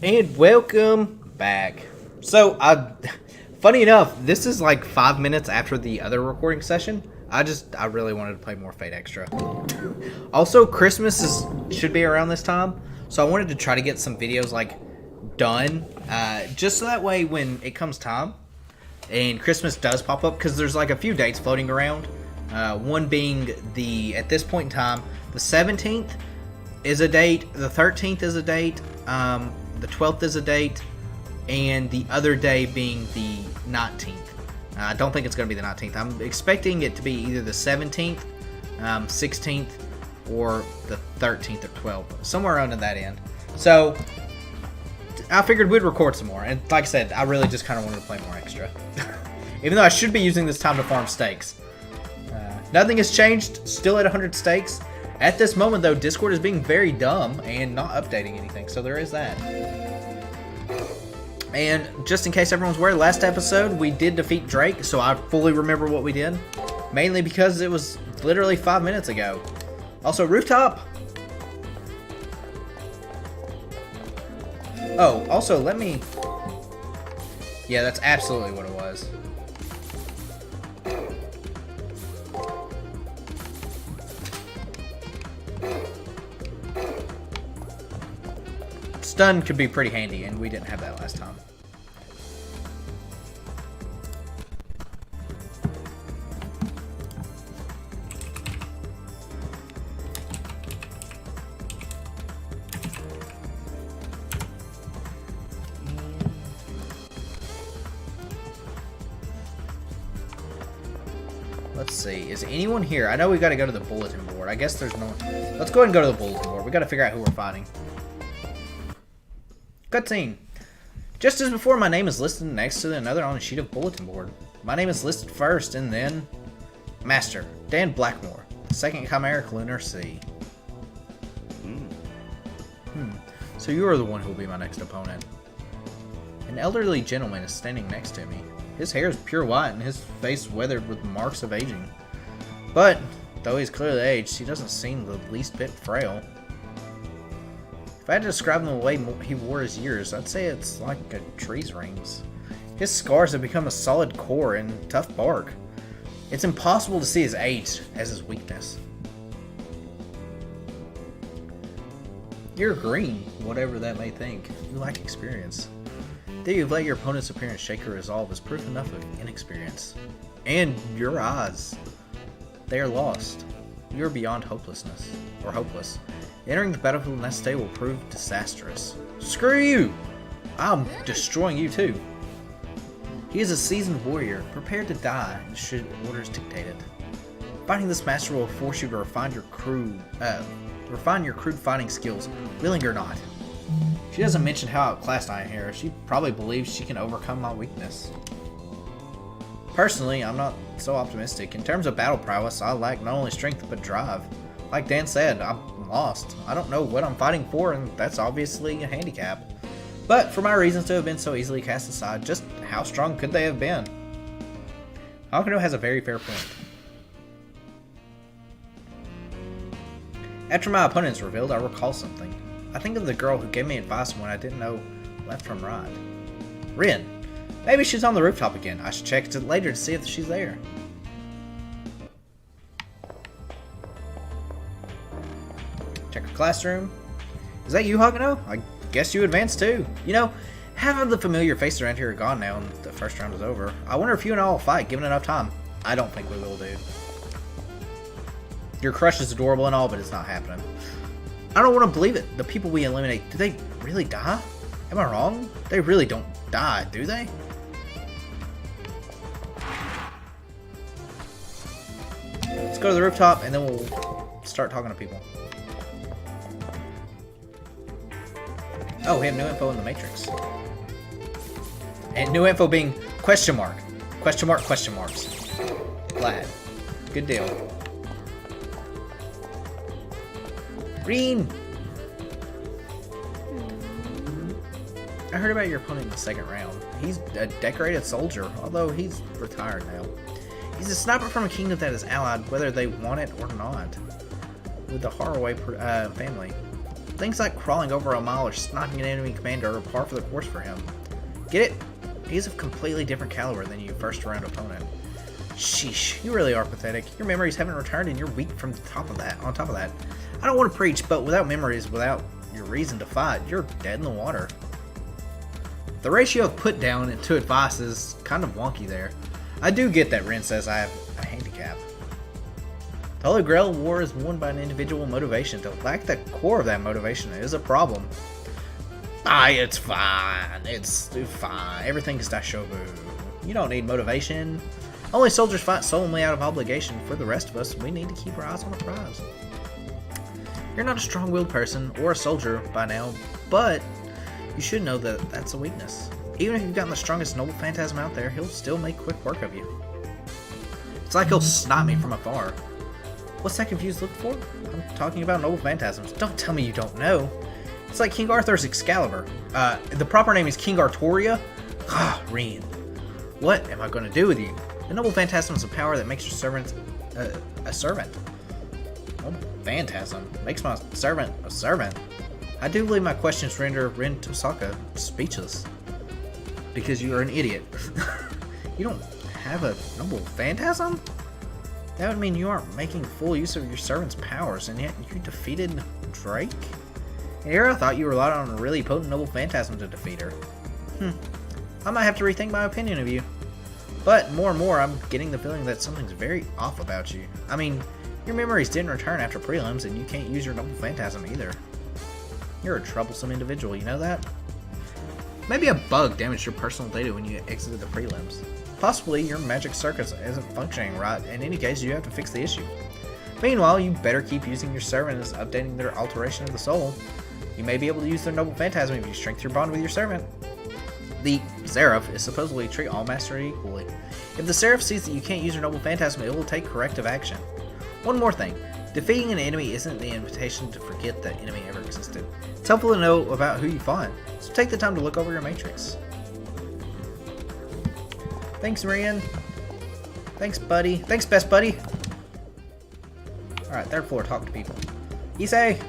And welcome back. So, funny enough, this is like 5 minutes after the other recording session. I really wanted to play more Fate Extra. Also, Christmas should be around this time, so I wanted to try to get some videos like done, just so that way when it comes time and Christmas does pop up, because there's like a few dates floating around. One being at this point in time, the 17th is a date, the 13th is a date, the 12th is a date, and the other day being the 19th. I don't think it's going to be the 19th. I'm expecting it to be either the 17th, 16th, or the 13th or 12th. Somewhere around that end. So, I figured we'd record some more. And like I said, I really just kind of wanted to play more extra. Even though I should be using this time to farm stakes. Nothing has changed. Still at 100 stakes. At this moment, though, Discord is being very dumb and not updating anything. So there is that. And just in case everyone's aware, last episode we did defeat Drake, so I fully remember what we did. Mainly because it was literally 5 minutes ago. Also, rooftop! Oh, also, let me... Yeah, that's absolutely what it was. Stun could be pretty handy, and we didn't have that last time. Let's see, is anyone here? I know we gotta go to the bulletin board. I guess there's no... Let's go ahead and go to the bulletin board. We gotta figure out who we're fighting. Cutscene. Just as before, my name is listed next to another on a sheet of bulletin board. My name is listed first, and then... Master, Dan Blackmore, second Chimeric Lunar Sea. So you are the one who will be my next opponent. An elderly gentleman is standing next to me. His hair is pure white, and his face weathered with marks of aging. But, though he's clearly aged, he doesn't seem the least bit frail. If I had to describe him the way he wore his years, I'd say it's like a tree's rings. His scars have become a solid core and tough bark. It's impossible to see his age as his weakness. You're green, whatever that may think. You lack experience. That you've let your opponent's appearance shake your resolve is proof enough of inexperience. And your eyes. They are lost. You are beyond hopelessness. Or hopeless. Entering the battlefield next day will prove disastrous. Screw you! I'm destroying you too. He is a seasoned warrior, prepared to die should orders dictate it. Fighting this master will force you to refine your crude fighting skills, willing or not. She doesn't mention how outclassed I am here. She probably believes she can overcome my weakness. Personally, I'm not so optimistic. In terms of battle prowess, I lack not only strength but drive. Like Dan said, I'm lost. I don't know what I'm fighting for, and that's obviously a handicap. But for my reasons to have been so easily cast aside, just how strong could they have been? Hakano has a very fair point. After my opponent is revealed, I recall something. I think of the girl who gave me advice when I didn't know left from right. Rin. Maybe she's on the rooftop again. I should check it later to see if she's there. Check her classroom. Is that you, Hakano? I guess you advanced too. You know, half of the familiar faces around here are gone now and the first round is over. I wonder if you and I will fight, given enough time. I don't think we will, dude. Your crush is adorable and all, but it's not happening. I don't want to believe it. The people we eliminate, do they really die? Am I wrong? They really don't die, do they? Let's go to the rooftop and then we'll start talking to people. Oh, we have new info in the Matrix. And new info being question mark. Question mark, question marks. Glad. Good deal. Green! I heard about your opponent in the second round. He's a decorated soldier, although he's retired now. He's a sniper from a kingdom that is allied, whether they want it or not, with the Haraway family. Things like crawling over a mile or sniping an enemy commander are par for the course for him. Get it? He's of completely different caliber than your first round opponent. Sheesh, you really are pathetic. Your memories haven't returned and you're weak from the top of that. On top of that, I don't want to preach, but without memories, without your reason to fight, you're dead in the water. The ratio of put down to advice is kind of wonky there. I do get that Ren says I have a handicap. The Holy Grail War is won by an individual motivation. To lack the core of that motivation is a problem. It's fine. It's fine. Everything is daishobu. You don't need motivation. Only soldiers fight solely out of obligation. For the rest of us, we need to keep our eyes on the prize. You're not a strong-willed person or a soldier by now, but you should know that that's a weakness. Even if you've gotten the strongest noble phantasm out there, he'll still make quick work of you. It's like he'll snipe me from afar. What's that confused look for? I'm talking about noble phantasms. Don't tell me you don't know. It's like King Arthur's Excalibur. The proper name is King Artoria. Ah, Ren. What am I going to do with you? The noble phantasm is a power that makes your servant a servant. Noble phantasm makes my servant a servant. I do believe my questions render Ren Tosaka speechless. Because you are an idiot. You don't have a noble phantasm? That would mean you aren't making full use of your servant's powers, and yet you defeated Drake? Here I thought you relied on a really potent noble phantasm to defeat her. I might have to rethink my opinion of you. But more and more, I'm getting the feeling that something's very off about you. I mean, your memories didn't return after prelims, and you can't use your noble phantasm either. You're a troublesome individual, you know that? Maybe a bug damaged your personal data when you exited the prelims. Possibly your magic circuit isn't functioning right. In any case, you have to fix the issue. Meanwhile, you better keep using your servant as updating their alteration of the soul. You may be able to use their noble phantasm if you strengthen your bond with your servant. The Seraph is supposedly treat all masters equally. If the Seraph sees that you can't use your noble phantasm, it will take corrective action. One more thing. Defeating an enemy isn't the invitation to forget that enemy ever existed. It's helpful to know about who you fought, so take the time to look over your matrix. Thanks, Ren. Thanks, buddy. Thanks, best buddy. Alright, third floor, talk to people. Issei!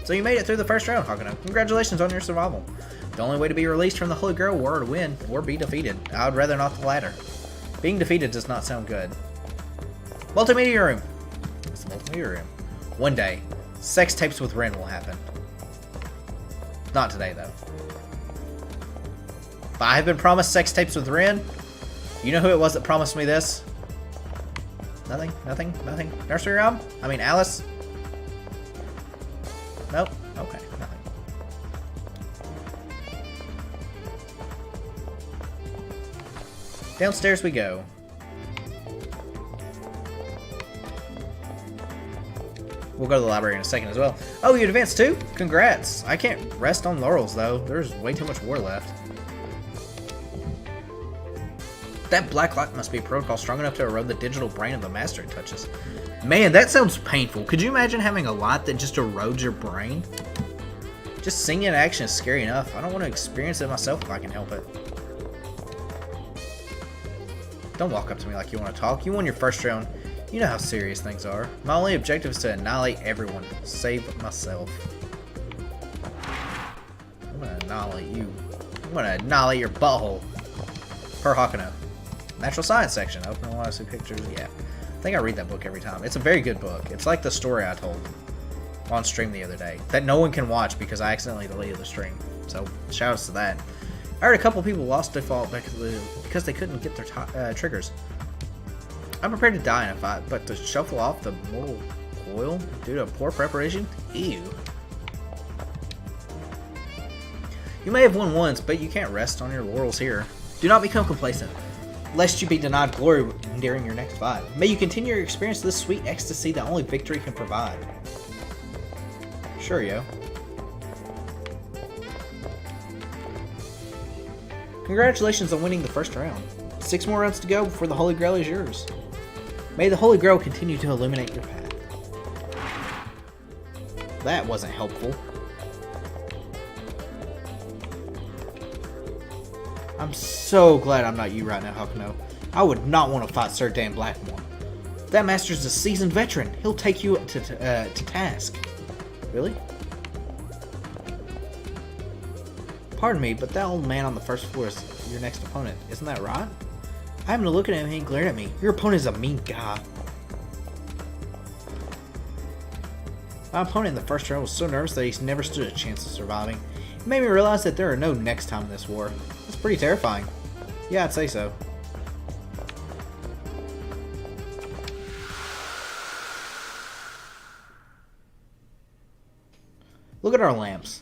So you made it through the first round, Hakuno. Congratulations on your survival. The only way to be released from the Holy Grail War to win, or be defeated. I would rather not the latter. Being defeated does not sound good. Multimedia room. It's the multimedia room. One day, sex tapes with Ren will happen. Not today, though. But I have been promised sex tapes with Ren. You know who it was that promised me this? Nothing, nothing, nothing. Nursery rhyme? I mean, Alice? Nope. Okay, nothing. Downstairs we go. We'll go to the library in a second as well. Oh, you advanced too? Congrats. I can't rest on laurels, though. There's way too much war left. That black light must be a protocol strong enough to erode the digital brain of the master it touches. Man, that sounds painful. Could you imagine having a light that just erodes your brain? Just seeing it in action is scary enough. I don't want to experience it myself if I can help it. Don't walk up to me like you want to talk. You won your first round. You know how serious things are. My only objective is to annihilate everyone. Save myself. I'm gonna annihilate you. I'm gonna annihilate your butthole. Per Hakuno. Natural science section. Open a lot of see pictures. Yeah. I think I read that book every time. It's a very good book. It's like the story I told on stream the other day. That no one can watch because I accidentally deleted the stream. So, shoutouts to that. I heard a couple people lost default because they couldn't get their triggers. I'm prepared to die in a fight, but to shuffle off the mortal coil due to poor preparation? Ew. You may have won once, but you can't rest on your laurels here. Do not become complacent, lest you be denied glory during your next fight. May you continue your experience of this sweet ecstasy that only victory can provide. Sure, yo. Congratulations on winning the first round. 6 more rounds to go before the Holy Grail is yours. May the Holy Grail continue to illuminate your path. That wasn't helpful. I'm so glad I'm not you right now, Hakuno. I would not want to fight Sir Dan Blackmore. That master's a seasoned veteran. He'll take you to task. Really? Pardon me, but that old man on the first floor is your next opponent, isn't that right? I happened to look at him and he glared at me. Your opponent is a mean guy. My opponent in the first round was so nervous that he never stood a chance of surviving. It made me realize that there are no next time in this war. It's pretty terrifying. Yeah, I'd say so. Look at our lamps.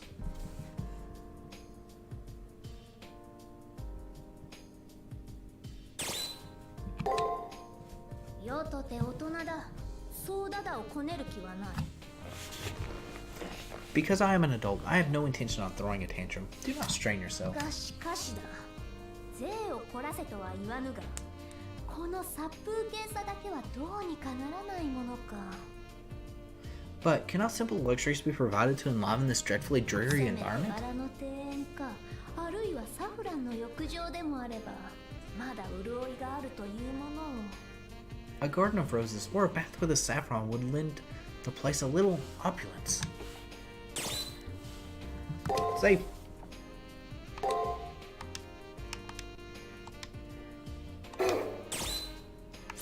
Because I am an adult, I have no intention on throwing a tantrum. Do not strain yourself. But cannot simple luxuries be provided to enliven this dreadfully dreary environment? A garden of roses or a bath with a saffron would lend the place a little opulence. Safe.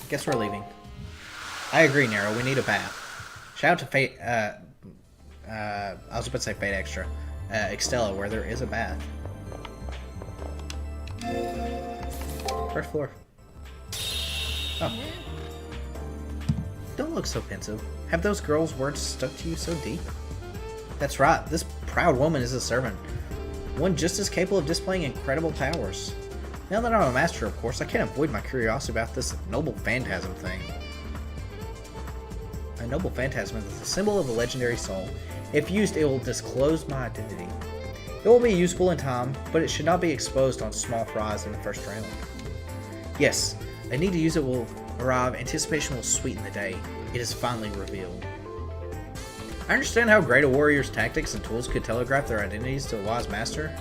Guess we're leaving. I agree, Nero. We need a bath. Shout out to Fate. I was about to say Fate Extra. Excalawut, where there is a bath. First floor. Oh. Don't look so pensive. Have those girls' words stuck to you so deep? That's right. This proud woman is a servant. One just as capable of displaying incredible powers. Now that I'm a master, of course, I can't avoid my curiosity about this noble phantasm thing. A noble phantasm is the symbol of a legendary soul. If used, it will disclose my identity. It will be useful in time, but it should not be exposed on small fries in the first round. Yes, a need to use it will arrive. Anticipation will sweeten the day. It is finally revealed. I understand how great a warrior's tactics and tools could telegraph their identities to a wise master.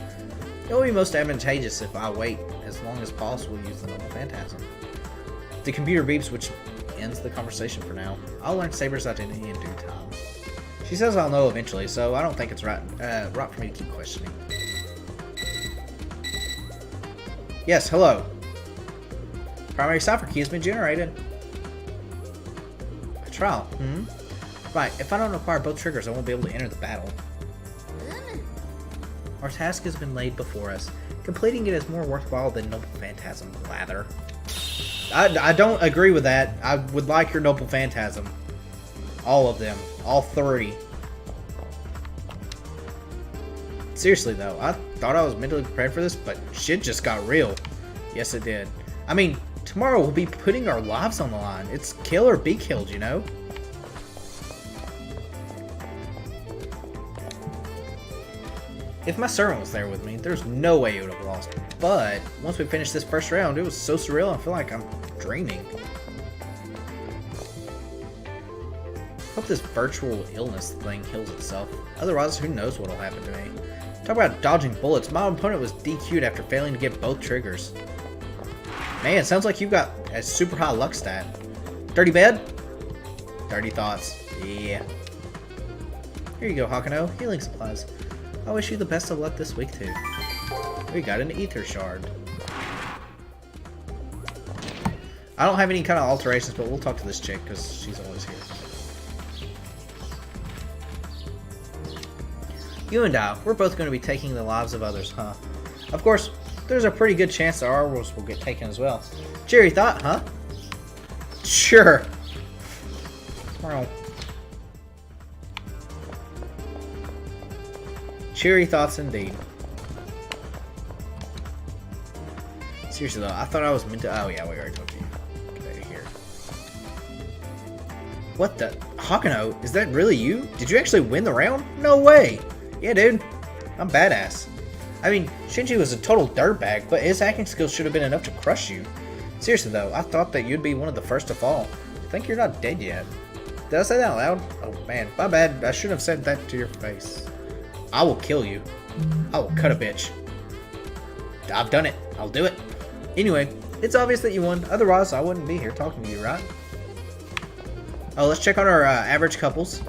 It will be most advantageous if I wait as long as possible to use the noble phantasm. The computer beeps, which ends the conversation for now. I'll learn Saber's identity in due time. She says I'll know eventually, so I don't think it's right for me to keep questioning. Yes, hello. Primary cipher key has been generated. A trial. Right, if I don't acquire both triggers, I won't be able to enter the battle. Our task has been laid before us. Completing it is more worthwhile than Noble Phantasm, lather. I don't agree with that. I would like your Noble Phantasm. All of them. All 3. Seriously though, I thought I was mentally prepared for this, but shit just got real. Yes it did. I mean, tomorrow we'll be putting our lives on the line. It's kill or be killed, you know? If my servant was there with me, there's no way he would have lost. But once we finished this first round, it was so surreal, I feel like I'm dreaming. Hope this virtual illness thing heals itself. Otherwise, who knows what'll happen to me. Talk about dodging bullets. My opponent was DQ'd after failing to get both triggers. Man, sounds like you've got a super high luck stat. Dirty bed? Dirty thoughts. Yeah. Here you go, Hakuno. Healing supplies. I wish you the best of luck this week, too. We got an ether shard. I don't have any kind of alterations, but we'll talk to this chick, because she's always here. You and I, we're both going to be taking the lives of others, huh? Of course, there's a pretty good chance that ours will get taken as well. Cheery thought, huh? Sure. Well. Cheery thoughts indeed. Seriously though, I thought I was meant to. Oh yeah, we already talked to you. Get out of here. What the? Hakuno, is that really you? Did you actually win the round? No way! Yeah, dude. I'm badass. I mean, Shinji was a total dirtbag, but his hacking skills should have been enough to crush you. Seriously though, I thought that you'd be one of the first to fall. I think you're not dead yet. Did I say that out loud? Oh man, my bad. I shouldn't have said that to your face. I will kill you. I will cut a bitch. I've done it. I'll do it. Anyway, it's obvious that you won. Otherwise, I wouldn't be here talking to you, right? Oh, let's check on our average couples.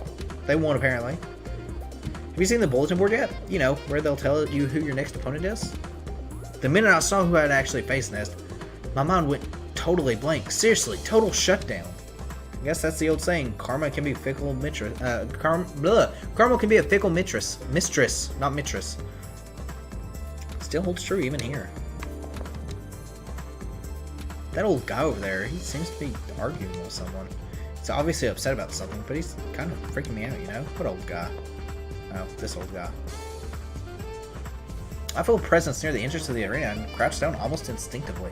They won, apparently. Have you seen the bulletin board yet? You know, where they'll tell you who your next opponent is? The minute I saw who I'd actually face next, my mind went totally blank. Seriously, total shutdown. I guess that's the old saying, karma can be fickle mistress. Karma can be a fickle mistress, not mistress. Still holds true even here. That old guy over there, he seems to be arguing with someone. He's obviously upset about something, but he's kind of freaking me out, you know? What old guy? Oh, this old guy. I feel a presence near the entrance of the arena and crouched down almost instinctively.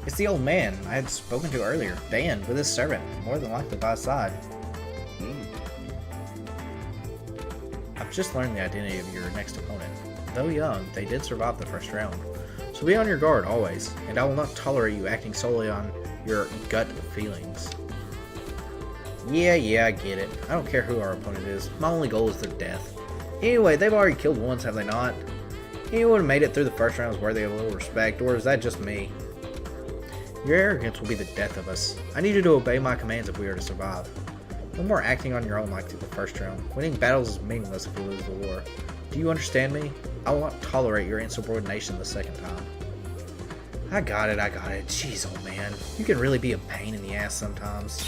It's the old man I had spoken to earlier, Dan, with his servant, more than likely by his side. I've just learned the identity of your next opponent. Though young, they did survive the first round. So be on your guard always, and I will not tolerate you acting solely on your gut feelings. Yeah, I get it. I don't care who our opponent is. My only goal is their death. Anyway, they've already killed once, have they not? Anyone who made it through the first round is worthy of a little respect, or is that just me? Your arrogance will be the death of us. I need you to obey my commands if we are to survive. No more acting on your own like through the first round. Winning battles is meaningless if we lose the war. Do you understand me? I will not tolerate your insubordination the second time. I got it. Jeez, old man. You can really be a pain in the ass sometimes.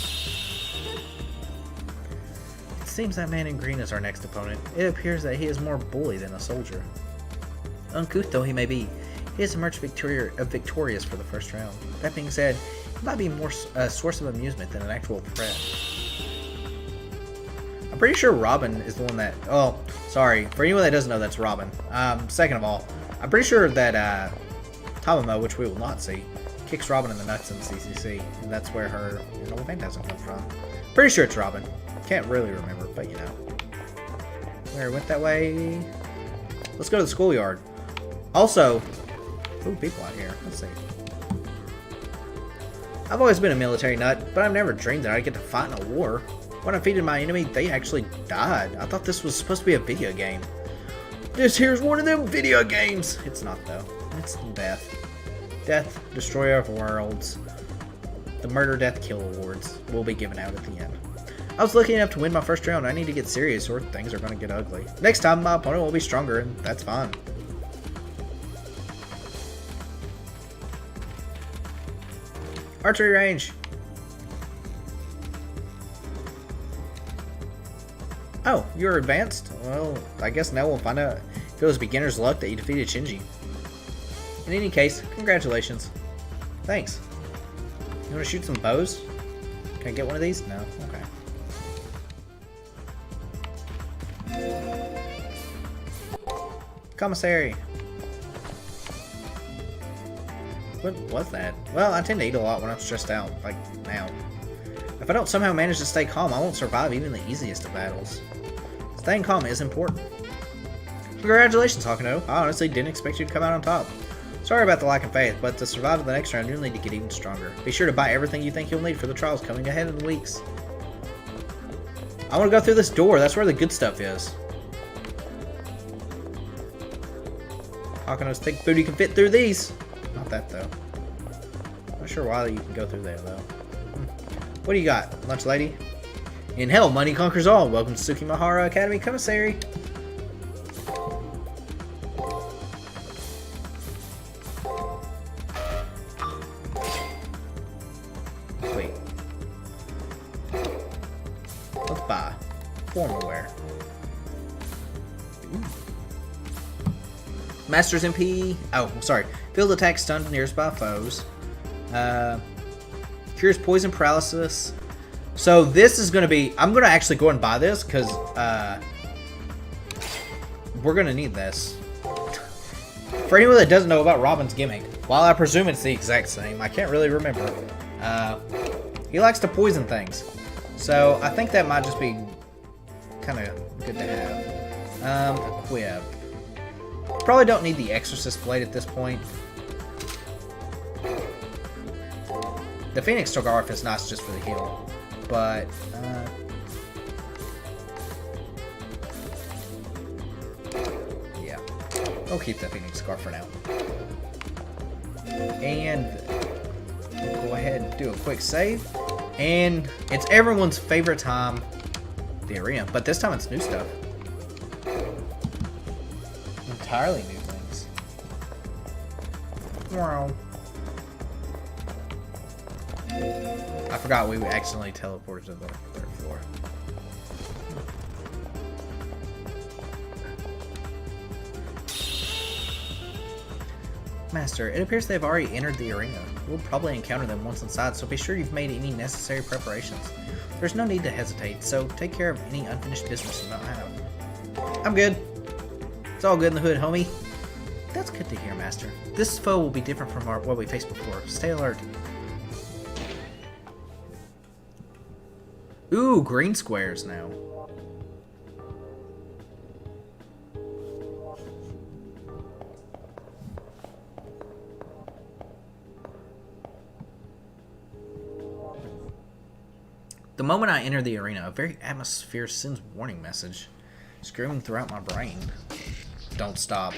It seems that man in green is our next opponent. It appears that he is more bully than a soldier. Uncouth though he may be, he has emerged victorious for the first round. That being said, he might be more a source of amusement than an actual threat. I'm pretty sure Robin is the one that... Oh, sorry. For anyone that doesn't know, that's Robin. Second of all, I'm pretty sure that Tamamo, which we will not see, kicks Robin in the nuts in the CCC. And that's where her old phantasm comes from. Pretty sure it's Robin. Can't really remember, but you know. Where went that way? Let's go to the schoolyard. Also... Ooh, people out here. Let's see. I've always been a military nut, but I've never dreamed that I'd get to fight in a war. When I defeated my enemy, they actually died. I thought this was supposed to be a video game. This here's one of them video games! It's not, though. It's death. Death, Destroyer of Worlds. The Murder, Death, Kill Awards will be given out at the end. I was lucky enough to win my first round. I need to get serious or things are going to get ugly. Next time, my opponent will be stronger, and that's fine. Archery range. Oh, you're advanced? Well, I guess now we'll find out if it was beginner's luck that you defeated Shinji. In any case, congratulations. Thanks. You want to shoot some bows? Can I get one of these? No? Okay. Commissary. What was that? Well, I tend to eat a lot when I'm stressed out, like now. If I don't somehow manage to stay calm, I won't survive even the easiest of battles. Staying calm is important. Congratulations, Hakuno. I honestly didn't expect you to come out on top. Sorry about the lack of faith, but to survive the next round, you'll need to get even stronger. Be sure to buy everything you think you'll need for the trials coming ahead in the weeks. I want to go through this door. That's where the good stuff is. Hakuno's thick booty can fit through these. Not that, though. Not sure why you can go through there, though. What do you got, lunch lady? In hell, money conquers all. Welcome to Tsukimahara Academy Commissary. Wait. Let's buy formal wear. Ooh. Master's MP. Oh, sorry. Field attack stunned nearby foes. Cures poison paralysis. So this is going to be... I'm going to actually go and buy this because we're going to need this. For anyone that doesn't know about Robin's gimmick, while I presume it's the exact same, I can't really remember. He likes to poison things. So I think that might just be kind of good to have. Equip. Probably don't need the Exorcist Blade at this point. The Phoenix Scarf is nice just for the heal, but yeah, we'll keep the Phoenix Scarf for now. And we'll go ahead and do a quick save. And it's everyone's favorite time, the arena, but this time it's new stuff. entirely new things. Wow. I forgot we accidentally teleported to the 3rd floor. Master, it appears they've already entered the arena. We'll probably encounter them once inside, so be sure you've made any necessary preparations. There's no need to hesitate, so take care of any unfinished business you might have. I'm good. It's all good in the hood, homie. That's good to hear, Master. This foe will be different from what we faced before. Stay alert. Ooh, green squares now. The moment I enter the arena, a very atmosphere sends warning message, screaming throughout my brain. Don't stop.